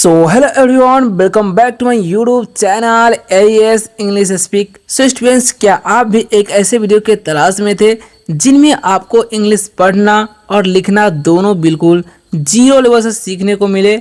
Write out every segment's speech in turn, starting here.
So hello everyone, welcome back to my YouTube channel S English Speak. So students, क्या आप भी एक ऐसे वीडियो के तलाश में थे जिनमें आपको इंग्लिश पढ़ना और लिखना दोनों बिल्कुल जीरो लेवल से सीखने को मिले?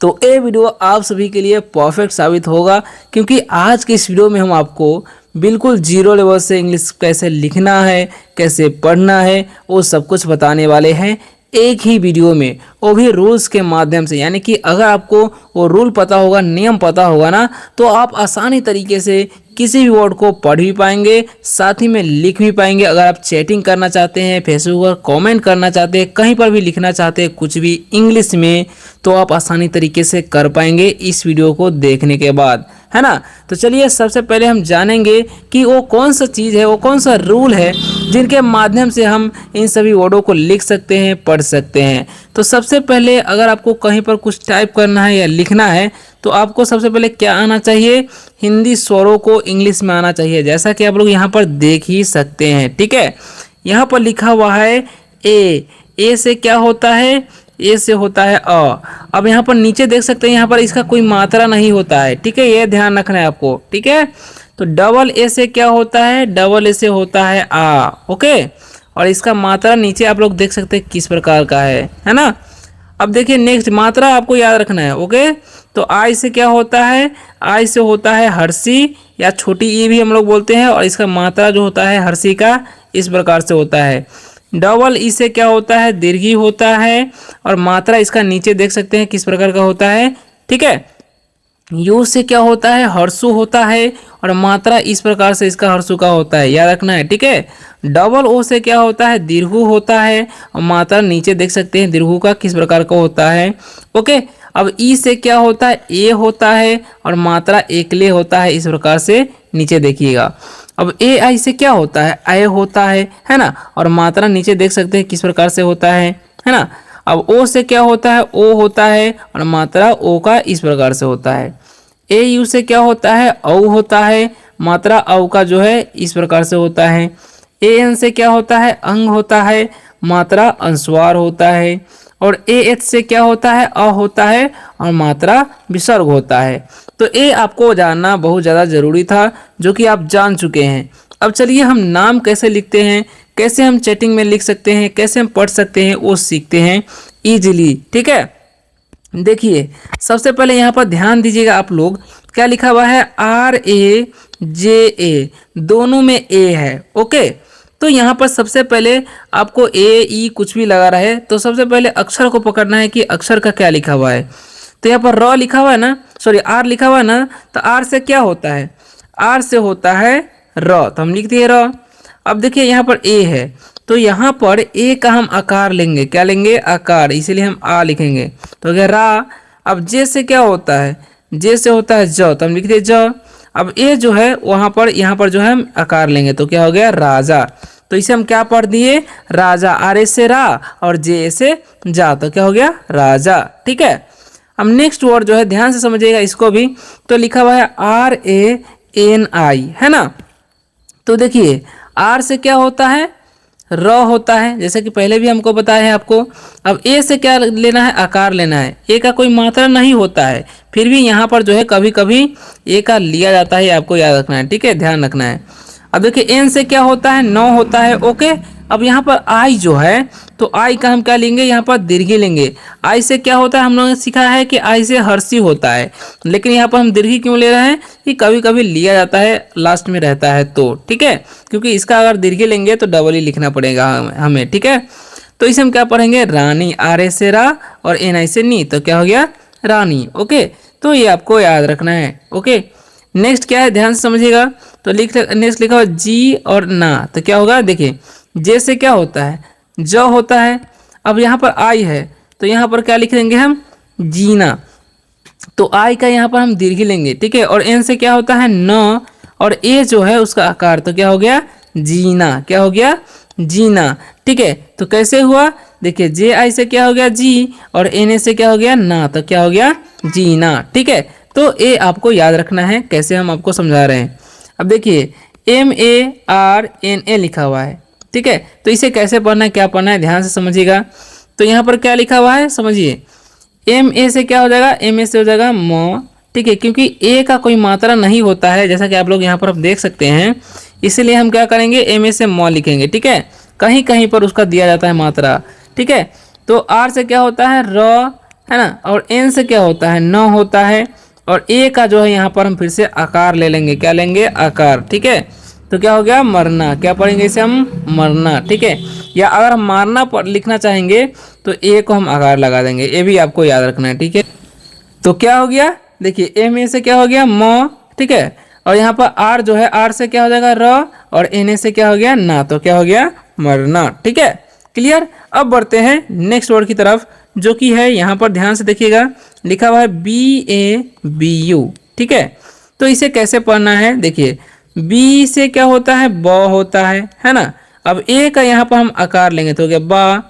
तो ये वीडियो आप सभी के लिए परफेक्ट साबित होगा, क्योंकि आज के इस वीडियो में हम आपको बिल्कुल जीरो लेवल से इंग्लिश कैसे लिखना है, कैसे पढ़ना है, वो सब कुछ बताने वाले हैं एक ही वीडियो में, वो भी रूल्स के माध्यम से। यानी कि अगर आपको वो रूल पता होगा, नियम पता होगा ना, तो आप आसानी तरीके से किसी भी वर्ड को पढ़ भी पाएंगे, साथ ही में लिख भी पाएंगे। अगर आप चैटिंग करना चाहते हैं, फेसबुक पर कमेंट करना चाहते हैं, कहीं पर भी लिखना चाहते हैं कुछ भी इंग्लिश में, तो आप आसानी तरीके से कर पाएंगे इस वीडियो को देखने के बाद, है ना। तो चलिए सबसे पहले हम जानेंगे कि वो कौन सा चीज़ है, वो कौन सा रूल है जिनके माध्यम से हम इन सभी वर्डों को लिख सकते हैं, पढ़ सकते हैं। तो सबसे पहले अगर आपको कहीं पर कुछ टाइप करना है या लिखना है, तो आपको सबसे पहले क्या आना चाहिए? हिंदी स्वरों को इंग्लिश में आना चाहिए, जैसा कि आप लोग यहाँ पर देख ही सकते हैं। ठीक है, यहाँ पर लिखा हुआ है ए से क्या होता है? ए से होता है अ। अब यहाँ पर नीचे देख सकते हैं, यहाँ पर इसका कोई मात्रा नहीं होता है। ठीक है, ये ध्यान रखना है आपको। ठीक है, तो डबल ए से क्या होता है? डबल ए से होता है आ। ओके, और इसका मात्रा नीचे आप लोग देख सकते हैं किस प्रकार का है ना। अब देखिए नेक्स्ट मात्रा आपको याद रखना है। ओके, तो आई से क्या होता है? आई से होता है हर्षी, या छोटी ई भी हम लोग बोलते हैं, और इसका मात्रा जो होता है हर्षी का इस प्रकार से होता है। डबल ई से क्या होता है? दीर्घी होता है, और मात्रा इसका नीचे देख सकते हैं किस प्रकार का होता है। ठीक है, यू से क्या होता है? हर्षु होता है, और मात्रा इस प्रकार से इसका हर्षु का होता है, याद रखना है। ठीक है, डबल ओ से क्या होता है? दीर्घु होता है, और मात्रा नीचे देख सकते हैं दीर्घु का किस प्रकार का होता है। ओके, अब ई से क्या होता है? ए होता है, और मात्रा एकले होता है, इस प्रकार से नीचे देखिएगा। अब ए आई से क्या होता है? आय होता है ना, और मात्रा नीचे देख सकते हैं किस प्रकार से होता है ना। अब ओ से क्या होता है? ओ होता है, और मात्रा ओ का इस प्रकार से होता है। ए यू से क्या होता है? औ होता है, मात्रा औ का जो है इस प्रकार से होता है। ए एन से क्या होता है? अंग होता है, मात्रा अनुस्वार होता है। और ए एच से क्या होता है? अ होता है, और मात्रा विसर्ग होता है। तो ये आपको जानना बहुत ज़्यादा जरूरी था, जो कि आप जान चुके हैं। अब चलिए हम नाम कैसे लिखते हैं, कैसे हम चैटिंग में लिख सकते हैं, कैसे हम पढ़ सकते हैं, वो सीखते हैं ईजिली। ठीक है, देखिए सबसे पहले यहाँ पर ध्यान दीजिएगा आप लोग, क्या लिखा हुआ है? RAJA, दोनों में ए है। ओके, तो यहाँ पर सबसे पहले आपको ए ई कुछ भी लगा रहे, तो सबसे पहले अक्षर को पकड़ना है कि अक्षर का क्या लिखा हुआ है। तो यहाँ पर र लिखा हुआ है ना, सॉरी आर लिखा हुआ है ना, तो आर से क्या होता है? आर से होता है र, तो हम लिखते हैं र। अब देखिए यहाँ पर ए है, तो यहाँ पर ए का हम आकार लेंगे, क्या लेंगे? आकार, इसीलिए हम आ लिखेंगे, तो क्या रा। अब जे से क्या होता है? जे से होता है ज, तो हम लिखते हैं ज। अब ए जो है वहाँ पर, यहाँ पर जो है हम आकार लेंगे, तो क्या हो गया? राजा। तो इसे हम क्या पढ़ दिए? राजा। आर ए से रा, और जे से जा, तो क्या हो गया? राजा। ठीक है, अब नेक्स्ट वर्ड जो है ध्यान से समझिएगा इसको भी, तो लिखा हुआ है RANI, है ना। तो देखिए आर से क्या होता है? र होता है, जैसे कि पहले भी हमको बताया है आपको। अब ए से क्या लेना है? आकार लेना है। ए का कोई मात्रा नहीं होता है, फिर भी यहाँ पर जो है कभी कभी ए का लिया जाता है, आपको याद रखना है। ठीक है, ध्यान रखना है। अब देखिए एन से क्या होता है? नो होता है। ओके, अब यहाँ पर आई जो है, तो आई का हम क्या लेंगे? यहाँ पर दीर्घी लेंगे। आई से क्या होता है? हम लोगों ने सीखा है कि आई से हर्षी होता है, लेकिन यहाँ पर हम दीर्घी क्यों ले रहे हैं? कि कभी कभी लिया जाता है, लास्ट में रहता है तो। ठीक है, क्योंकि इसका अगर दीर्घी लेंगे तो डबल ही लिखना पड़ेगा हमें। ठीक है, तो इसे हम क्या पढ़ेंगे? रानी। आर ए से रा, और एन आई से नी, तो क्या हो गया? रानी। ओके, तो ये आपको याद रखना है। ओके, नेक्स्ट क्या है ध्यान से समझिएगा, तो नेक्स्ट लिखा हुआ जी और ना, तो क्या होगा? देखिए जे से क्या होता है? ज होता है। अब यहाँ पर आई है, तो यहाँ पर क्या लिख देंगे हम? जीना। तो आई का यहाँ पर हम दीर्घी लेंगे। ठीक है, और एन से क्या होता है? न, और ए जो है उसका आकार, तो क्या हो गया? जीना। क्या हो गया? जीना। ठीक है, तो कैसे हुआ? देखिए जे आई से क्या हो गया? जी, और एन ए से क्या हो गया? ना, तो क्या हो गया? जीना। ठीक है, तो ये आपको याद रखना है, कैसे हम आपको समझा रहे हैं। अब देखिए MARNA लिखा हुआ है। ठीक है, तो इसे कैसे पढ़ना है, क्या पढ़ना है, ध्यान से समझिएगा। तो यहाँ पर क्या लिखा हुआ है? समझिए, एम ए से क्या हो जाएगा, एम ए से हो जाएगा म, ठीक है, क्योंकि ए का कोई मात्रा नहीं होता है जैसा कि आप लोग यहाँ पर आप देख सकते हैं, इसीलिए हम क्या करेंगे, एम ए से म लिखेंगे, ठीक है। कहीं कहीं पर उसका दिया जाता है मात्रा, ठीक है। तो आर से क्या होता है, र, है ना, और एन से क्या होता है, न होता है, और ए का जो है यहाँ पर हम फिर से आकार ले लेंगे, क्या लेंगे, आकार, ठीक है। तो क्या हो गया, मरना, क्या पढ़ेंगे इसे हम, मरना, ठीक है। या अगर हम मारना लिखना चाहेंगे तो ए को हम आकार लगा देंगे, ये भी आपको याद रखना है, ठीक है। तो क्या हो गया, देखिए एम ए से क्या हो गया, म, ठीक है, और यहाँ पर आर जो है, आर से क्या हो जाएगा, र, और एन ए से क्या हो गया, ना, तो क्या हो गया, मरना, ठीक है। क्लियर। अब बढ़ते हैं नेक्स्ट वर्ड की तरफ, जो कि है यहाँ पर ध्यान से देखिएगा, लिखा हुआ है BABU, ठीक है। तो इसे कैसे पढ़ना है, देखिए बी से क्या होता है, ब होता है ना। अब ए का यहाँ पर हम आकार लेंगे तो हो गया बा,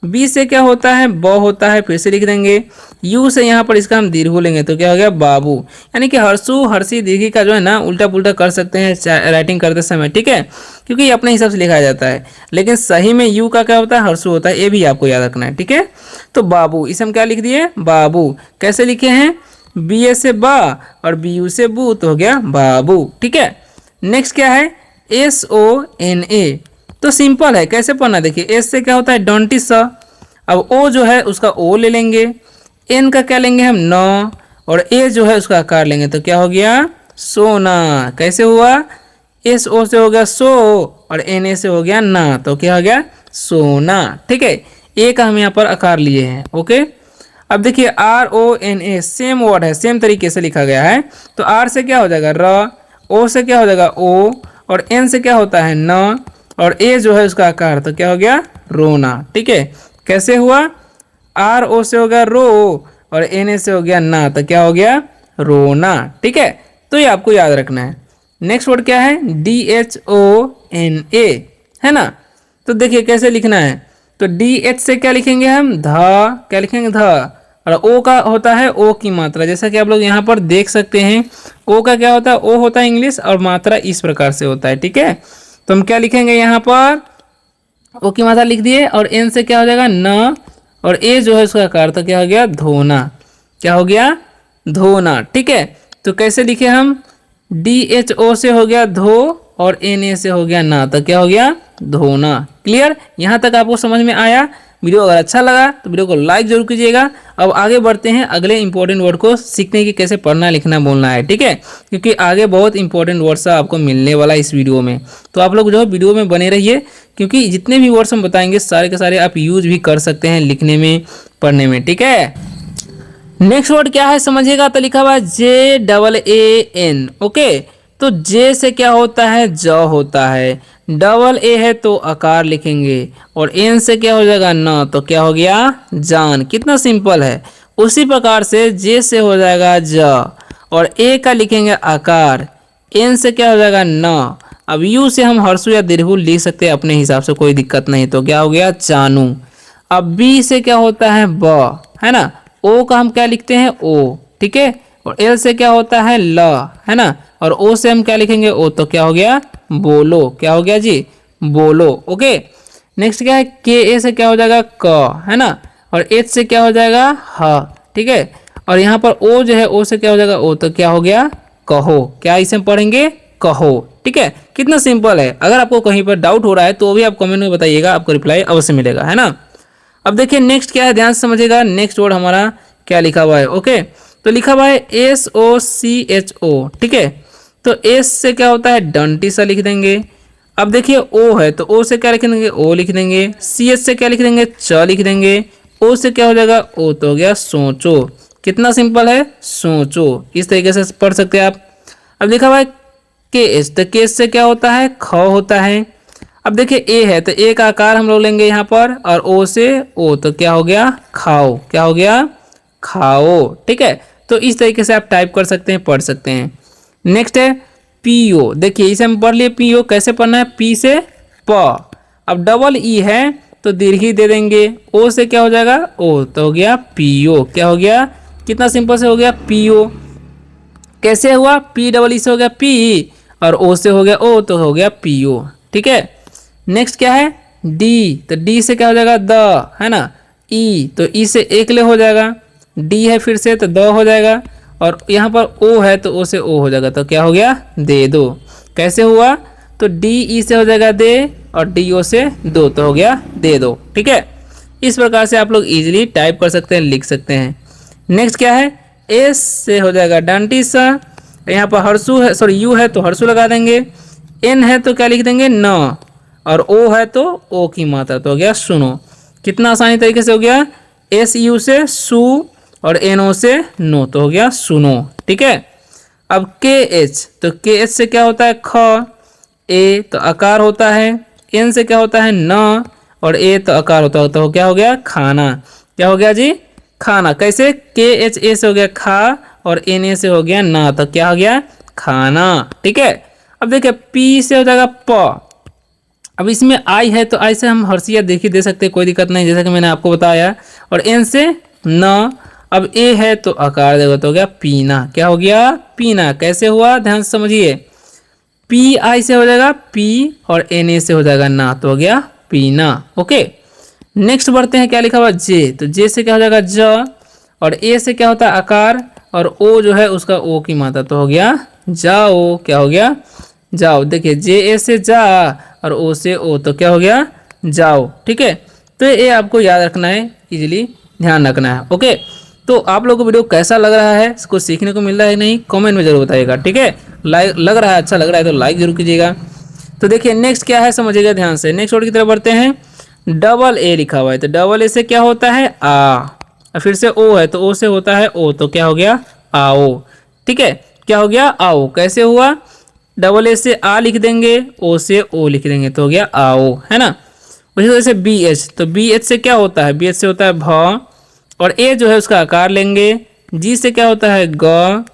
बी से क्या होता है, ब होता है, फिर से लिख देंगे। यू से यहाँ पर इसका हम दीर्घ लेंगे तो क्या हो गया, बाबू। यानी कि हर्षु हर्षी दीर्घी का जो है ना उल्टा पुल्टा कर सकते हैं राइटिंग करते समय, ठीक है, क्योंकि ये अपने हिसाब से लिखा जाता है, लेकिन सही में यू का क्या होता है, हर्षु होता है, ये भी आपको याद रखना है, ठीक है। तो बाबू, इसे हम क्या लिख दिए, बाबू। कैसे लिखे हैं, बी ए से बा और बी यू से बू, तो हो गया बाबू, ठीक है। नेक्स्ट क्या है, SONA, तो सिंपल है, कैसे पढ़ना, देखिए एस से क्या होता है, डोंटी स, अब ओ जो है उसका ओ ले लेंगे, एन का क्या लेंगे हम, न, और ए जो है उसका आकार लेंगे तो क्या हो गया, सोना। कैसे हुआ, SO से हो गया सो और NA से हो गया ना, तो क्या हो गया, सोना, ठीक है। ए का हम यहाँ पर आकार लिए हैं, ओके। अब देखिए RONA सेम वर्ड है, सेम तरीके से लिखा गया है। तो आर से क्या हो जाएगा, र, ओ से क्या हो जाएगा, ओ, और एन से क्या होता है, न, और ए जो है उसका आकार, तो क्या हो गया, रोना, ठीक है। कैसे हुआ, आर ओ से हो गया रो और एन ए से हो गया ना, तो क्या हो गया, रोना, ठीक है। तो ये आपको याद रखना है। नेक्स्ट वर्ड क्या है, DHONA, है ना। तो देखिए कैसे लिखना है, तो DH से क्या लिखेंगे हम, ध, क्या लिखेंगे, ध, और ओ का होता है ओ की मात्रा, जैसा कि आप लोग यहाँ पर देख सकते हैं। ओ का क्या होता है, ओ होता है इंग्लिश, और मात्रा इस प्रकार से होता है, ठीक है। तो हम क्या लिखेंगे यहाँ पर, ओ की मात्रा लिख दिए, और एन से क्या हो जाएगा, न, और ए जो है उसका आकार, तो क्या हो गया, धोना, क्या हो गया, धोना, ठीक है। तो कैसे लिखे हम, DHO से हो गया धो और NA से हो गया ना, तो क्या हो गया, धोना। क्लियर, यहाँ तक आपको समझ में आया। वीडियो अगर अच्छा लगा तो वीडियो को लाइक जरूर कीजिएगा। अब आगे बढ़ते हैं अगले इंपॉर्टेंट वर्ड को सीखने की, कैसे पढ़ना लिखना बोलना है, ठीक है, क्योंकि आगे बहुत इंपॉर्टेंट वर्ड्स आपको मिलने वाला है इस वीडियो में। तो आप लोग जो है वीडियो में बने रहिए, क्योंकि जितने भी वर्ड्स हम बताएंगे सारे के सारे आप यूज भी कर सकते हैं लिखने में, पढ़ने में, ठीक है। नेक्स्ट वर्ड क्या है समझिएगा, तो लिखा हुआ है JAAN, ओके। तो जे से क्या होता है, ज होता है, डबल ए है तो आकार लिखेंगे, और एन से क्या हो जाएगा, न, तो क्या हो गया, जान। कितना सिंपल है। उसी प्रकार से जे से हो जाएगा ज, और ए का लिखेंगे आकार, एन से क्या हो जाएगा, न। अब यू से हम हर्षु या दीर्घु लिख सकते हैं अपने हिसाब से, कोई दिक्कत नहीं, तो क्या हो गया, चानू। अब बी से क्या होता है, ब, है ना। ओ का हम क्या लिखते हैं, ओ, ठीक है, और एल से क्या होता है, ल, है ना, और ओ से हम क्या लिखेंगे, ओ, तो क्या हो गया, बोलो, क्या हो गया जी, बोलो, ओके। नेक्स्ट क्या है, के ए से क्या हो जाएगा, क, है ना, और एच से क्या हो जाएगा, ह, ठीक है, और यहाँ पर ओ जो है, ओ से क्या हो जाएगा, ओ, तो क्या हो गया, कहो। क्या इसे हम पढ़ेंगे, कहो, ठीक है। कितना सिंपल है। अगर आपको कहीं पर डाउट हो रहा है तो भी आप कमेंट में बताइएगा, आपको रिप्लाई अवश्य मिलेगा, है ना। अब देखिए नेक्स्ट क्या है, ध्यान से समझिएगा। नेक्स्ट वर्ड हमारा क्या लिखा हुआ है, ओके। तो लिखा हुआ है SOCHO, ठीक है। तो एस से क्या होता है, डंटी सा लिख देंगे। अब देखिए ओ है तो ओ से क्या लिख देंगे, ओ लिख देंगे। CH से क्या लिख देंगे, च लिख देंगे। ओ से क्या हो जाएगा, ओ, तो हो गया सोचो। कितना सिंपल है, सोचो। इस तरीके से पढ़ सकते हैं आप। अब लिखा हुआ है KH, तो KH से क्या होता है, ख होता है। अब देखिए ए है तो ए का आकार हम लोग लेंगे यहाँ पर, और ओ से ओ, तो क्या हो गया, खाओ, क्या हो गया, खाओ, ठीक है। तो इस तरीके से आप टाइप कर सकते हैं, पढ़ सकते हैं। नेक्स्ट है PO, देखिए इसे हम पढ़ लिए PO। कैसे पढ़ना है, पी से प। अब डबल ई है तो दीर्घी दे देंगे। ओ से क्या हो जाएगा, ओ, तो हो गया PO, क्या हो गया, कितना सिंपल से हो गया, PO। कैसे हुआ, PEE से हो गया पी, और ओ से हो गया ओ, तो हो गया PO, ठीक है। नेक्स्ट क्या है, डी, तो डी से क्या हो जाएगा, द, है ना। ई, तो ई से एक ले हो जाएगा। डी है फिर से तो द हो जाएगा, और यहाँ पर ओ है तो ओ से ओ हो जाएगा, तो क्या हो गया दे दो। कैसे हुआ, तो डी ई से हो जाएगा दे और डी ओ से दो, तो हो गया दे दो। ठीक है, इस प्रकार से आप लोग इजीली टाइप कर सकते हैं, लिख सकते हैं। नेक्स्ट क्या है, एस से हो जाएगा डंटी सा, यहाँ पर हर्षु है, सॉरी यू है तो हर्षु लगा देंगे, एन है तो क्या लिख देंगे न, और ओ है तो ओ की मात्रा, तो हो गया सुनो। कितना आसानी तरीके से हो गया, एस यू से सु और एन ओ से नो, तो हो गया सुनो। ठीक है, अब के एच, तो के एच से क्या होता है ख, ए तो आकार होता है, एन से क्या होता है न, और ए तो आकार होता है, तो क्या हो गया खाना। क्या हो गया जी खाना। कैसे, के एच ए से हो गया खा और एन ए से हो गया ना, तो क्या हो गया खाना। ठीक है, अब देखिए पी से हो जाएगा प, अब इसमें आई है तो आई से हम हर्षिया देखिए दे सकते हैं, कोई दिक्कत नहीं, जैसा कि मैंने आपको बताया। और एन से न, अब ए है तो आकार देगा, तो हो गया पीना। क्या हो गया पीना। कैसे हुआ ध्यान से समझिए, पी आई से हो जाएगा पी और एन ए से हो जाएगा ना, तो हो गया पीना। ओके, नेक्स्ट बढ़ते हैं, क्या लिखा हुआ जे, तो जे से क्या हो जाएगा ज, और ए से क्या होता है आकार, और ओ जो है उसका ओ की मात्रा, तो हो गया जाओ। क्या हो गया जाओ। देखिए जे ए से जा और ओ से ओ, तो क्या हो गया जाओ। ठीक है, तो ये आपको याद रखना है, इजीली ध्यान रखना है। ओके, तो आप लोगों को वीडियो कैसा लग रहा है, इसको सीखने को मिल रहा है नहीं, कमेंट में जरूर बताइएगा। ठीक है, लाइक लग रहा है, अच्छा लग रहा है तो लाइक जरूर कीजिएगा। तो देखिए नेक्स्ट क्या है समझिएगा ध्यान से। नेक्स्ट वर्ड की तरफ बढ़ते हैं, डबल ए लिखा हुआ है, तो डबल ए से क्या होता है आ, फिर से ओ है तो ओ से होता है ओ, तो क्या हो गया आओ। ठीक है, क्या हो गया आओ। कैसे हुआ, डबल ए से आ लिख देंगे, ओ से ओ लिख देंगे, तो हो गया आओ, है ना। उसी तरह से बी एच, तो बी एच से क्या होता है, बी एच से होता है भ, और ए जो है उसका आकार लेंगे, जी से क्या होता है ग,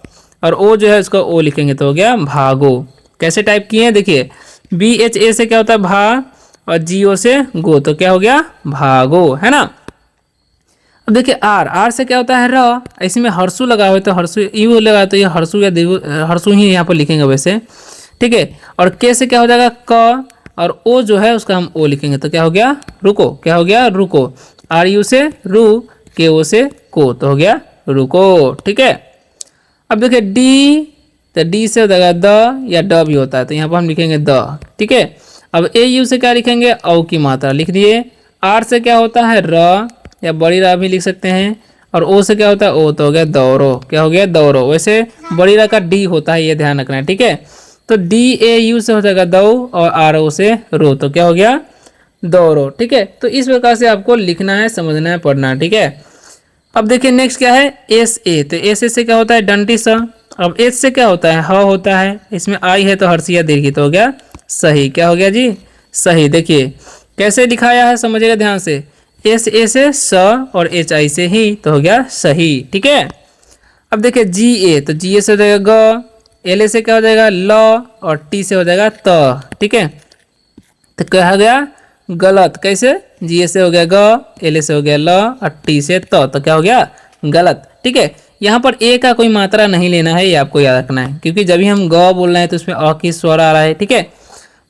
और ओ जो है उसका ओ लिखेंगे, तो हो गया भागो। कैसे टाइप किए हैं देखिए, बी एच ए से क्या होता है भा, और जी ओ से गो, तो क्या हो गया भागो, है ना। अब देखिए आर, आर से क्या होता है र, इसमें हर्षु लगा हुआ है तो हर्षु यू लगा, तो ये हर्षु या देव हर्षु ही यहाँ पर लिखेंगे वैसे। ठीक है, और के से क्या हो जाएगा क, और ओ जो है उसका हम ओ लिखेंगे, तो क्या हो गया रुको। क्या हो गया रुको। आर यू से रू, के ओ से को, तो हो गया रुको। ठीक है, अब देखिए डी, तो डी से हो जाएगा द या ड भी होता है, तो यहाँ पर हम लिखेंगे द। ठीक है, अब ए यू से क्या लिखेंगे औ की मात्रा लिख दिए। आर से क्या होता है र या बड़ी रा भी लिख सकते हैं, और ओ से क्या होता है ओ, तो हो गया दौड़ो। क्या हो गया दौड़ो। वैसे बड़ी रा का डी होता है, ये ध्यान रखना है। ठीक है, तो डी ए यू से हो जाएगा दौ, और आर ओ से रो, तो क्या हो गया दौड़ो। ठीक है, तो इस प्रकार से आपको लिखना है, समझना है, पढ़ना है। ठीक है, अब देखिए नेक्स्ट क्या है एस ए, तो एस ए से क्या होता है डंटी सा। अब एच से क्या होता है ह होता है, इसमें आई है तो हर्षिया दीर्घ, तो हो गया सही। क्या हो गया जी सही। देखिए कैसे दिखाया है समझिएगा ध्यान से, एस ए से स और एच आई से ही, तो हो गया सही। ठीक है, अब देखिए जी ए, तो जी ए से हो जाएगा ग, एल ए से क्या हो जाएगा ल, और टी से हो जाएगा त। ठीक है, तो क्या हो गया गलत। कैसे, जी ए से हो गया ग, एल ए से हो गया ल, और टी से त, तो क्या हो गया गलत। ठीक है, यहाँ पर ए का कोई मात्रा नहीं लेना है, ये आपको याद रखना है, क्योंकि जब भी हम ग बोल रहे हैं तो उसमें अ की स्वर आ रहा है। ठीक है,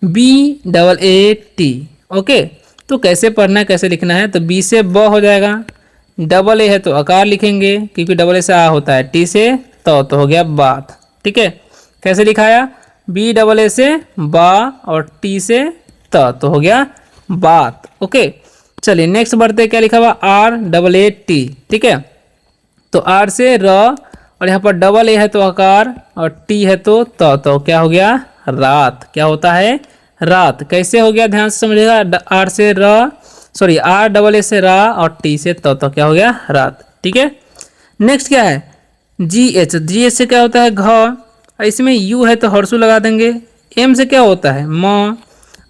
B double A T. Okay, तो कैसे पढ़ना है कैसे लिखना है, तो बी से ब हो जाएगा, डबल ए है तो आकार लिखेंगे क्योंकि डबल ए से आ होता है, टी से तो हो गया बात। ठीक है, कैसे लिखाया, बी डबल ए से बा और टी से तो हो गया बात। ओके, चलिए नेक्स्ट बढ़ते, क्या लिखा हुआ आर डबल ए टी। ठीक है, तो आर से र, और यहाँ पर डबल ए है तो आकार, और टी है तो क्या हो गया रात। क्या होता है रात। कैसे हो गया ध्यान से समझिएगा, आर से र, सॉरी आर डबल ए से रा, और टी से तो क्या हो गया रात। ठीक है, नेक्स्ट क्या है जी एच, जी एच से क्या होता है घ, इसमें यू है तो हर्षु लगा देंगे। एम से क्या होता है म,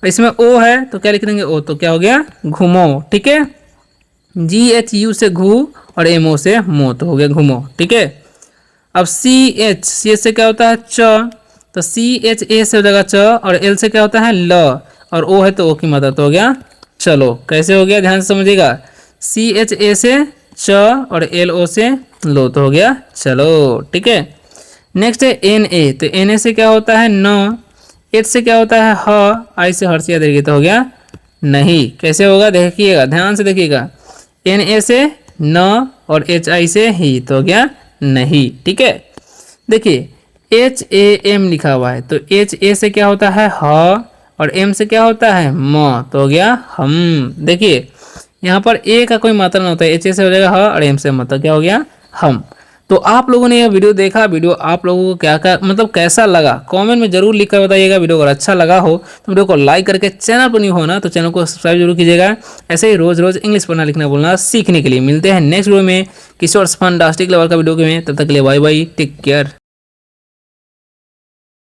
इसमें ओ है तो क्या लिख देंगे ओ, तो क्या हो गया घूमो। ठीक है, जी एच यू से घू और एम ओ से मो, तो हो गया घूमो। ठीक है, अब सी एच से क्या होता है च, तो सी एच ए से हो जाएगा च, और एल से क्या होता है ल, और ओ है तो ओ की मदद, तो हो गया चलो। कैसे हो गया ध्यान से समझिएगा, सी एच ए से च और एल ओ से लो, तो हो गया चलो। ठीक है, नेक्स्ट है एन ए, तो एन ए से क्या होता है न, एच से क्या होता है ह, आई से हर्षिया देगी, तो हो गया नहीं। कैसे होगा देखिएगा ध्यान से देखिएगा, एन ए से न और एच आई से ही, तो हो गया नहीं। ठीक है, देखिए एच ए एम लिखा हुआ है, तो एच ए से क्या होता है ह, और एम से क्या होता है म, तो हो गया हम। देखिए यहाँ पर ए का कोई मात्रा नहीं होता है, एच ए से हो जाएगा ह और एम से मतलब क्या हो गया हम। तो आप लोगों ने यह वीडियो देखा, वीडियो आप लोगों को क्या क्या मतलब कैसा लगा कमेंट में जरूर लिख कर बताइएगा। वीडियो अगर अच्छा लगा हो तो वीडियो को लाइक करके, चैनल पर न्यू हो ना तो चैनल को सब्सक्राइब जरूर कीजिएगा। ऐसे ही रोज रोज इंग्लिश पढ़ना लिखना बोलना सीखने के लिए। मिलते हैं नेक्स्ट वीडियो में किसी और फंटास्टिक लेवल का वीडियो में, तब तक के लिए बाय बाय, टेक केयर।